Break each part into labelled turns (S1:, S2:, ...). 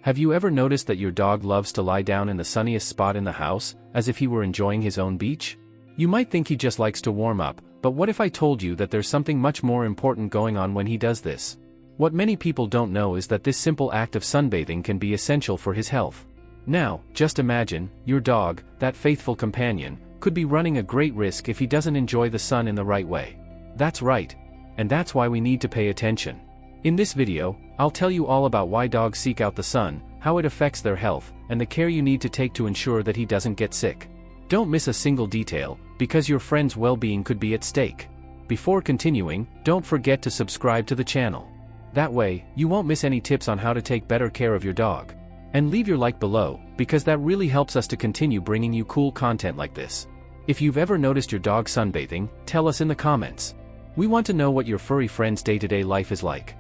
S1: Have you ever noticed that your dog loves to lie down in the sunniest spot in the house, as if he were enjoying his own beach? You might think he just likes to warm up, but what if I told you that there's something much more important going on when he does this? What many people don't know is that this simple act of sunbathing can be essential for his health. Now, just imagine, your dog, that faithful companion, could be running a great risk if he doesn't enjoy the sun in the right way. That's right. And that's why we need to pay attention. In this video, I'll tell you all about why dogs seek out the sun, how it affects their health, and the care you need to take to ensure that he doesn't get sick. Don't miss a single detail, because your friend's well-being could be at stake. Before continuing, don't forget to subscribe to the channel. That way, you won't miss any tips on how to take better care of your dog. And leave your like below, because that really helps us to continue bringing you cool content like this. If you've ever noticed your dog sunbathing, tell us in the comments. We want to know what your furry friend's day-to-day life is like.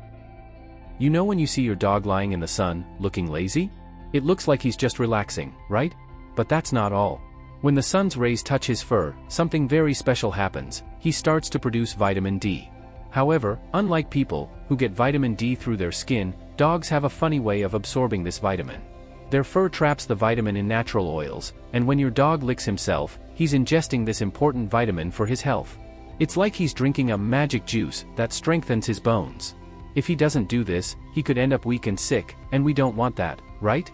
S1: You know when you see your dog lying in the sun, looking lazy? It looks like he's just relaxing, right? But that's not all. When the sun's rays touch his fur, something very special happens. He starts to produce vitamin D. However, unlike people, who get vitamin D through their skin, dogs have a funny way of absorbing this vitamin. Their fur traps the vitamin in natural oils, and when your dog licks himself, he's ingesting this important vitamin for his health. It's like he's drinking a magic juice that strengthens his bones. If he doesn't do this, he could end up weak and sick, and we don't want that, right?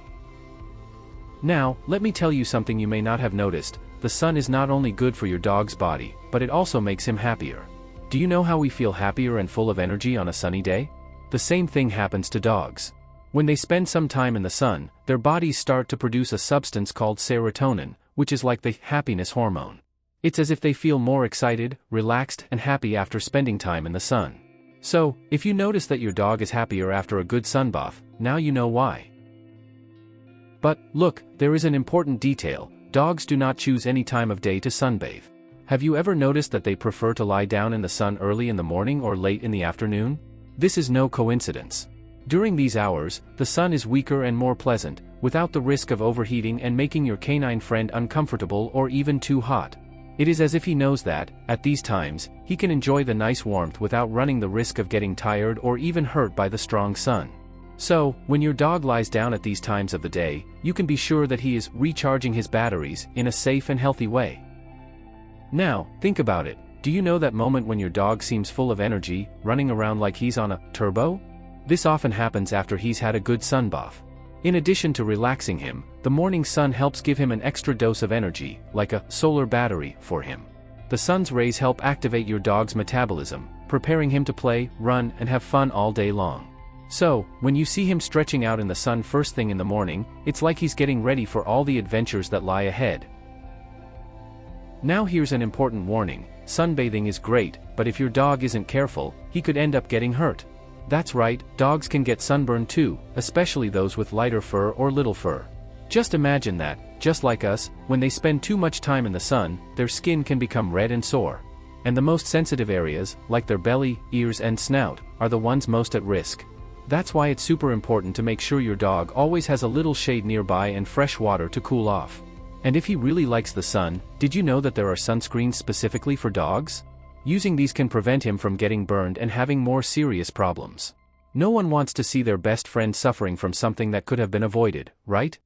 S1: Now, let me tell you something you may not have noticed. The sun is not only good for your dog's body, but it also makes him happier. Do you know how we feel happier and full of energy on a sunny day? The same thing happens to dogs. When they spend some time in the sun, their bodies start to produce a substance called serotonin, which is like the happiness hormone. It's as if they feel more excited, relaxed, and happy after spending time in the sun. So, if you notice that your dog is happier after a good sunbath, now you know why. But, look, there is an important detail. Dogs do not choose any time of day to sunbathe. Have you ever noticed that they prefer to lie down in the sun early in the morning or late in the afternoon? This is no coincidence. During these hours, the sun is weaker and more pleasant, without the risk of overheating and making your canine friend uncomfortable or even too hot. It is as if he knows that, at these times, he can enjoy the nice warmth without running the risk of getting tired or even hurt by the strong sun. So, when your dog lies down at these times of the day, you can be sure that he is recharging his batteries in a safe and healthy way. Now, think about it. Do you know that moment when your dog seems full of energy, running around like he's on a turbo? This often happens after he's had a good sunbath. In addition to relaxing him, the morning sun helps give him an extra dose of energy, like a solar battery, for him. The sun's rays help activate your dog's metabolism, preparing him to play, run, and have fun all day long. So, when you see him stretching out in the sun first thing in the morning, it's like he's getting ready for all the adventures that lie ahead. Now here's an important warning. Sunbathing is great, but if your dog isn't careful, he could end up getting hurt. That's right, dogs can get sunburn too, especially those with lighter fur or little fur. Just imagine that, just like us, when they spend too much time in the sun, their skin can become red and sore. And the most sensitive areas, like their belly, ears, and snout, are the ones most at risk. That's why it's super important to make sure your dog always has a little shade nearby and fresh water to cool off. And if he really likes the sun, did you know that there are sunscreens specifically for dogs? Using these can prevent him from getting burned and having more serious problems. No one wants to see their best friend suffering from something that could have been avoided, right?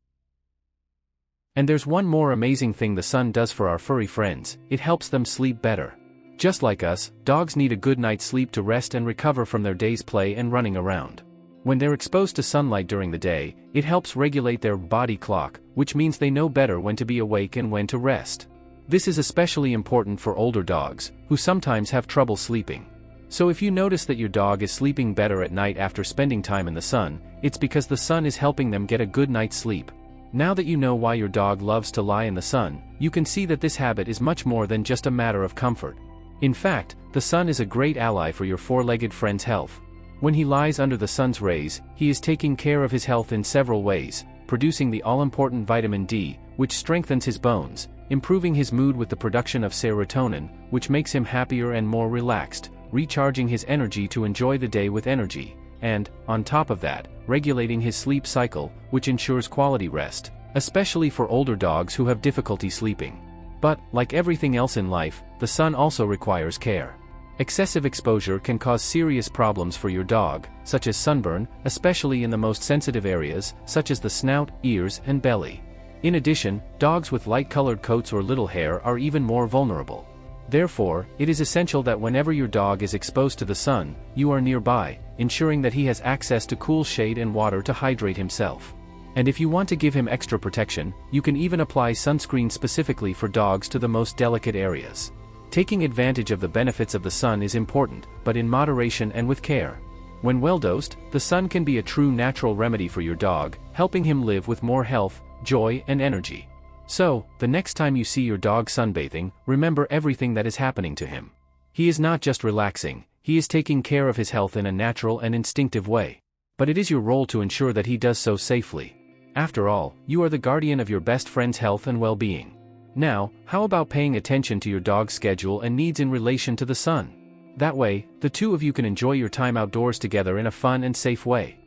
S1: And there's one more amazing thing the sun does for our furry friends. It helps them sleep better. Just like us, dogs need a good night's sleep to rest and recover from their day's play and running around. When they're exposed to sunlight during the day, it helps regulate their body clock, which means they know better when to be awake and when to rest. This is especially important for older dogs, who sometimes have trouble sleeping. So if you notice that your dog is sleeping better at night after spending time in the sun, it's because the sun is helping them get a good night's sleep. Now that you know why your dog loves to lie in the sun, you can see that this habit is much more than just a matter of comfort. In fact, the sun is a great ally for your four-legged friend's health. When he lies under the sun's rays, he is taking care of his health in several ways, producing the all-important vitamin D, which strengthens his bones, improving his mood with the production of serotonin, which makes him happier and more relaxed, recharging his energy to enjoy the day with energy, and, on top of that, regulating his sleep cycle, which ensures quality rest, especially for older dogs who have difficulty sleeping. But, like everything else in life, the sun also requires care. Excessive exposure can cause serious problems for your dog, such as sunburn, especially in the most sensitive areas, such as the snout, ears, and belly. In addition, dogs with light-colored coats or little hair are even more vulnerable. Therefore, it is essential that whenever your dog is exposed to the sun, you are nearby, ensuring that he has access to cool shade and water to hydrate himself. And if you want to give him extra protection, you can even apply sunscreen specifically for dogs to the most delicate areas. Taking advantage of the benefits of the sun is important, but in moderation and with care. When well dosed, the sun can be a true natural remedy for your dog, helping him live with more health, joy, and energy. So, the next time you see your dog sunbathing, remember everything that is happening to him. He is not just relaxing, he is taking care of his health in a natural and instinctive way. But it is your role to ensure that he does so safely. After all, you are the guardian of your best friend's health and well-being. Now, how about paying attention to your dog's schedule and needs in relation to the sun? That way, the two of you can enjoy your time outdoors together in a fun and safe way.